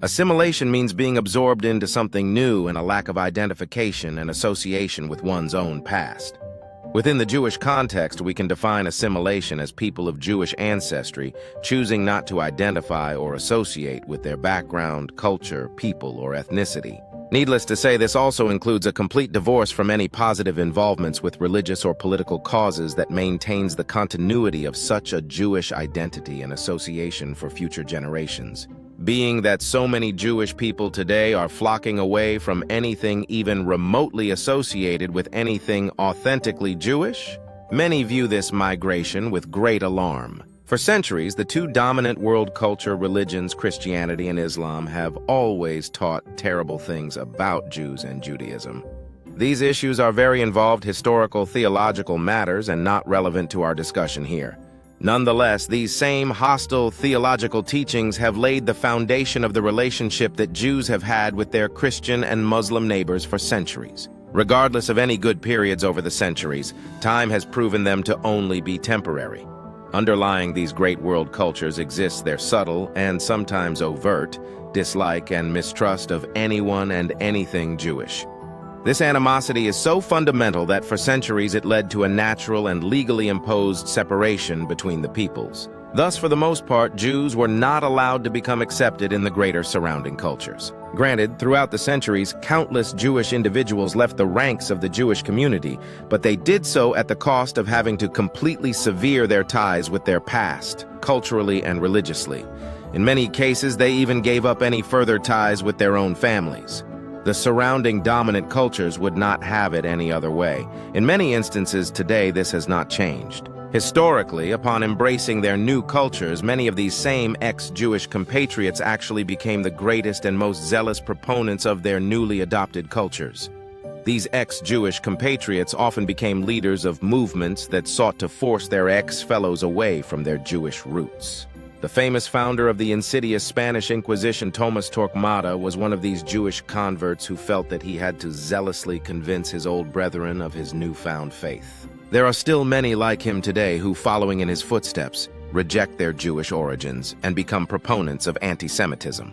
Assimilation means being absorbed into something new and a lack of identification and association with one's own past. Within the Jewish context, we can define assimilation as people of Jewish ancestry choosing not to identify or associate with their background, culture, people, or ethnicity. Needless to say, this also includes a complete divorce from any positive involvements with religious or political causes that maintains the continuity of such a Jewish identity and association for future generations. Being that so many Jewish people today are flocking away from anything even remotely associated with anything authentically Jewish, many view this migration with great alarm. For centuries, the two dominant world culture religions, Christianity and Islam, have always taught terrible things about Jews and Judaism. These issues are very involved historical, theological matters and not relevant to our discussion here. Nonetheless, these same hostile theological teachings have laid the foundation of the relationship that Jews have had with their Christian and Muslim neighbors for centuries. Regardless of any good periods over the centuries, time has proven them to only be temporary. Underlying these great world cultures exists their subtle and sometimes overt dislike and mistrust of anyone and anything Jewish. This animosity is so fundamental that for centuries it led to a natural and legally imposed separation between the peoples. Thus, for the most part, Jews were not allowed to become accepted in the greater surrounding cultures. Granted, throughout the centuries, countless Jewish individuals left the ranks of the Jewish community, but they did so at the cost of having to completely sever their ties with their past, culturally and religiously. In many cases, they even gave up any further ties with their own families. The surrounding dominant cultures would not have it any other way. In many instances today, this has not changed. Historically, upon embracing their new cultures, many of these same ex-Jewish compatriots actually became the greatest and most zealous proponents of their newly adopted cultures. These ex-Jewish compatriots often became leaders of movements that sought to force their ex-fellows away from their Jewish roots. The famous founder of the insidious Spanish Inquisition, Thomas Torquemada, was one of these Jewish converts who felt that he had to zealously convince his old brethren of his newfound faith. There are still many like him today who, following in his footsteps, reject their Jewish origins and become proponents of anti-Semitism.